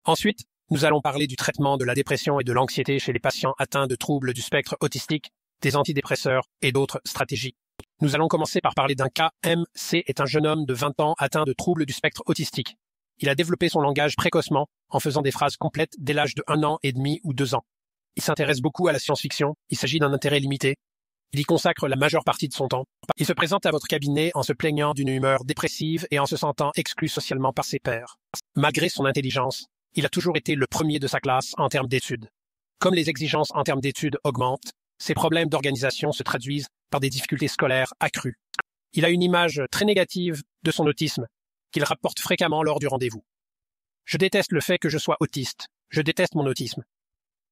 Ensuite, nous allons parler du traitement de la dépression et de l'anxiété chez les patients atteints de troubles du spectre autistique, des antidépresseurs et d'autres stratégies. Nous allons commencer par parler d'un cas. MC est un jeune homme de 20 ans atteint de troubles du spectre autistique. Il a développé son langage précocement en faisant des phrases complètes dès l'âge de 1 an et demi ou 2 ans. Il s'intéresse beaucoup à la science-fiction, il s'agit d'un intérêt limité. Il y consacre la majeure partie de son temps. Il se présente à votre cabinet en se plaignant d'une humeur dépressive et en se sentant exclu socialement par ses pairs. Malgré son intelligence, il a toujours été le premier de sa classe en termes d'études. Comme les exigences en termes d'études augmentent, ses problèmes d'organisation se traduisent par des difficultés scolaires accrues. Il a une image très négative de son autisme, qu'il rapporte fréquemment lors du rendez-vous. Je déteste le fait que je sois autiste. Je déteste mon autisme.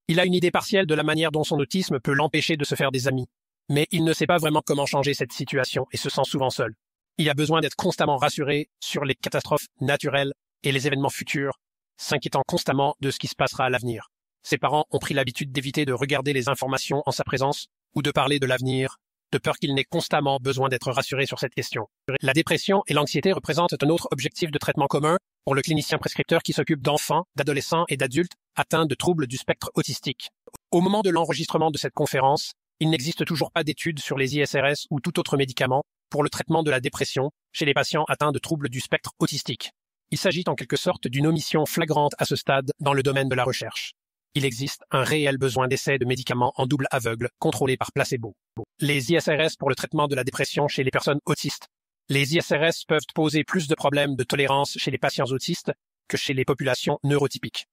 Il a une idée partielle de la manière dont son autisme peut l'empêcher de se faire des amis. Mais il ne sait pas vraiment comment changer cette situation et se sent souvent seul. Il a besoin d'être constamment rassuré sur les catastrophes naturelles et les événements futurs, s'inquiétant constamment de ce qui se passera à l'avenir. Ses parents ont pris l'habitude d'éviter de regarder les informations en sa présence ou de parler de l'avenir, de peur qu'il n'ait constamment besoin d'être rassuré sur cette question. La dépression et l'anxiété représentent un autre objectif de traitement commun pour le clinicien prescripteur qui s'occupe d'enfants, d'adolescents et d'adultes atteints de troubles du spectre autistique. Au moment de l'enregistrement de cette conférence, il n'existe toujours pas d'études sur les ISRS ou tout autre médicament pour le traitement de la dépression chez les patients atteints de troubles du spectre autistique. Il s'agit en quelque sorte d'une omission flagrante à ce stade dans le domaine de la recherche. Il existe un réel besoin d'essais de médicaments en double aveugle contrôlés par placebo. Les ISRS pour le traitement de la dépression chez les personnes autistes. Les ISRS peuvent poser plus de problèmes de tolérance chez les patients autistes que chez les populations neurotypiques.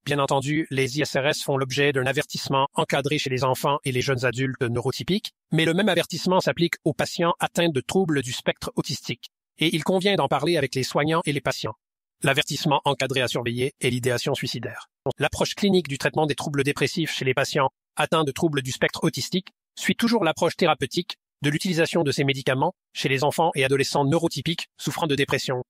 Bien entendu, les ISRS font l'objet d'un avertissement encadré chez les enfants et les jeunes adultes neurotypiques, mais le même avertissement s'applique aux patients atteints de troubles du spectre autistique, et il convient d'en parler avec les soignants et les patients. L'avertissement encadré à surveiller est l'idéation suicidaire. L'approche clinique du traitement des troubles dépressifs chez les patients atteints de troubles du spectre autistique suit toujours l'approche thérapeutique de l'utilisation de ces médicaments chez les enfants et adolescents neurotypiques souffrant de dépression.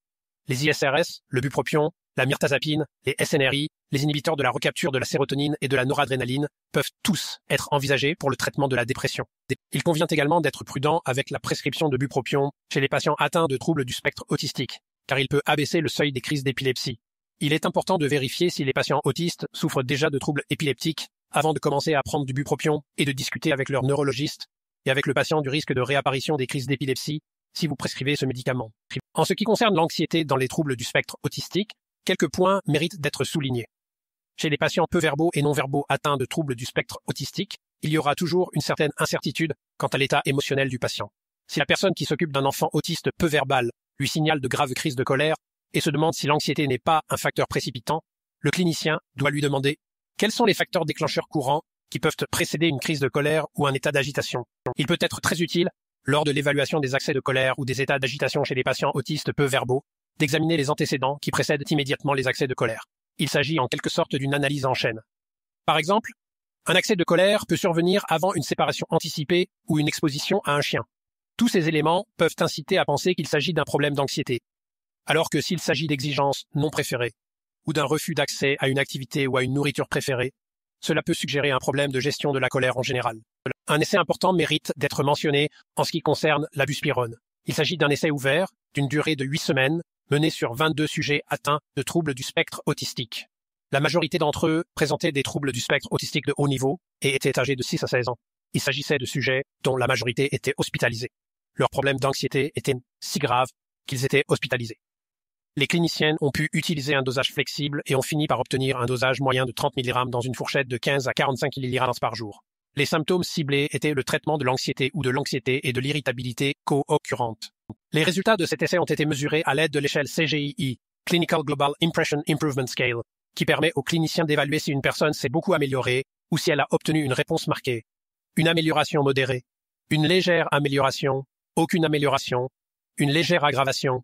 Les ISRS, le bupropion, la mirtazapine, les SNRI, les inhibiteurs de la recapture de la sérotonine et de la noradrénaline peuvent tous être envisagés pour le traitement de la dépression. Il convient également d'être prudent avec la prescription de bupropion chez les patients atteints de troubles du spectre autistique, car il peut abaisser le seuil des crises d'épilepsie. Il est important de vérifier si les patients autistes souffrent déjà de troubles épileptiques avant de commencer à prendre du bupropion et de discuter avec leur neurologiste et avec le patient du risque de réapparition des crises d'épilepsie si vous prescrivez ce médicament. En ce qui concerne l'anxiété dans les troubles du spectre autistique, quelques points méritent d'être soulignés. Chez les patients peu verbaux et non verbaux atteints de troubles du spectre autistique, il y aura toujours une certaine incertitude quant à l'état émotionnel du patient. Si la personne qui s'occupe d'un enfant autiste peu verbal lui signale de graves crises de colère et se demande si l'anxiété n'est pas un facteur précipitant, le clinicien doit lui demander quels sont les facteurs déclencheurs courants qui peuvent précéder une crise de colère ou un état d'agitation. Il peut être très utile, lors de l'évaluation des accès de colère ou des états d'agitation chez les patients autistes peu verbaux, d'examiner les antécédents qui précèdent immédiatement les accès de colère. Il s'agit en quelque sorte d'une analyse en chaîne. Par exemple, un accès de colère peut survenir avant une séparation anticipée ou une exposition à un chien. Tous ces éléments peuvent inciter à penser qu'il s'agit d'un problème d'anxiété, alors que s'il s'agit d'exigences non préférées ou d'un refus d'accès à une activité ou à une nourriture préférée, cela peut suggérer un problème de gestion de la colère en général. Un essai important mérite d'être mentionné en ce qui concerne la buspirone. Il s'agit d'un essai ouvert, d'une durée de 8 semaines, mené sur 22 sujets atteints de troubles du spectre autistique. La majorité d'entre eux présentaient des troubles du spectre autistique de haut niveau et étaient âgés de 6 à 16 ans. Il s'agissait de sujets dont la majorité étaient hospitalisés. Leurs problèmes d'anxiété étaient si graves qu'ils étaient hospitalisés. Les cliniciennes ont pu utiliser un dosage flexible et ont fini par obtenir un dosage moyen de 30 mg dans une fourchette de 15 à 45 mg par jour. Les symptômes ciblés étaient le traitement de l'anxiété ou de l'anxiété et de l'irritabilité co-occurrentes. Les résultats de cet essai ont été mesurés à l'aide de l'échelle CGI, Clinical Global Impression Improvement Scale, qui permet aux cliniciens d'évaluer si une personne s'est beaucoup améliorée ou si elle a obtenu une réponse marquée. Une amélioration modérée, une légère amélioration, aucune amélioration, une légère aggravation,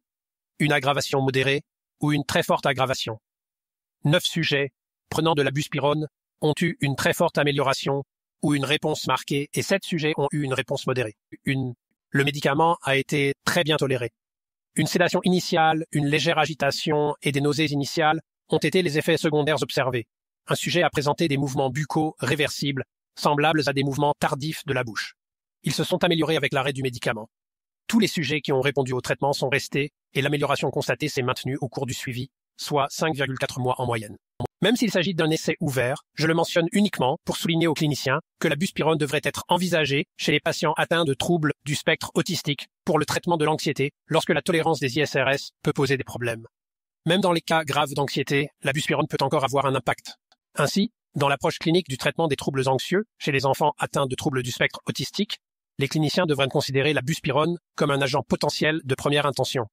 une aggravation modérée ou une très forte aggravation. 9 sujets prenant de la buspirone ont eu une très forte amélioration ou une réponse marquée et 7 sujets ont eu une réponse modérée. Le médicament a été très bien toléré. Une sédation initiale, une légère agitation et des nausées initiales ont été les effets secondaires observés. Un sujet a présenté des mouvements buccaux réversibles, semblables à des mouvements tardifs de la bouche. Ils se sont améliorés avec l'arrêt du médicament. Tous les sujets qui ont répondu au traitement sont restés et l'amélioration constatée s'est maintenue au cours du suivi, soit 5,4 mois en moyenne. Même s'il s'agit d'un essai ouvert, je le mentionne uniquement pour souligner aux cliniciens que la buspirone devrait être envisagée chez les patients atteints de troubles du spectre autistique pour le traitement de l'anxiété lorsque la tolérance des ISRS peut poser des problèmes. Même dans les cas graves d'anxiété, la buspirone peut encore avoir un impact. Ainsi, dans l'approche clinique du traitement des troubles anxieux chez les enfants atteints de troubles du spectre autistique, les cliniciens devraient considérer la buspirone comme un agent potentiel de première intention.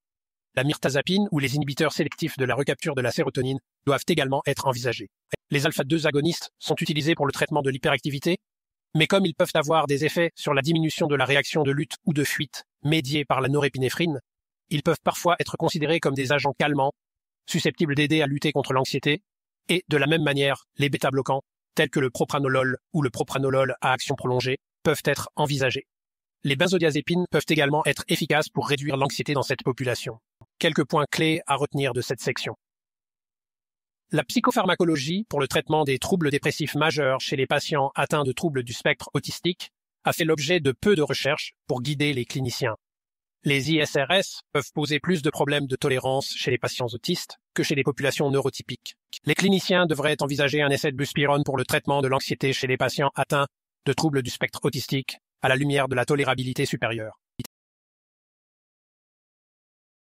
La mirtazapine ou les inhibiteurs sélectifs de la recapture de la sérotonine doivent également être envisagés. Les alpha-2 agonistes sont utilisés pour le traitement de l'hyperactivité, mais comme ils peuvent avoir des effets sur la diminution de la réaction de lutte ou de fuite médiée par la norépinéphrine, ils peuvent parfois être considérés comme des agents calmants, susceptibles d'aider à lutter contre l'anxiété, et de la même manière, les bêta-bloquants, tels que le propranolol ou le propranolol à action prolongée, peuvent être envisagés. Les benzodiazépines peuvent également être efficaces pour réduire l'anxiété dans cette population. Quelques points clés à retenir de cette section. La psychopharmacologie pour le traitement des troubles dépressifs majeurs chez les patients atteints de troubles du spectre autistique a fait l'objet de peu de recherches pour guider les cliniciens. Les ISRS peuvent poser plus de problèmes de tolérance chez les patients autistes que chez les populations neurotypiques. Les cliniciens devraient envisager un essai de buspirone pour le traitement de l'anxiété chez les patients atteints de troubles du spectre autistique à la lumière de la tolérabilité supérieure.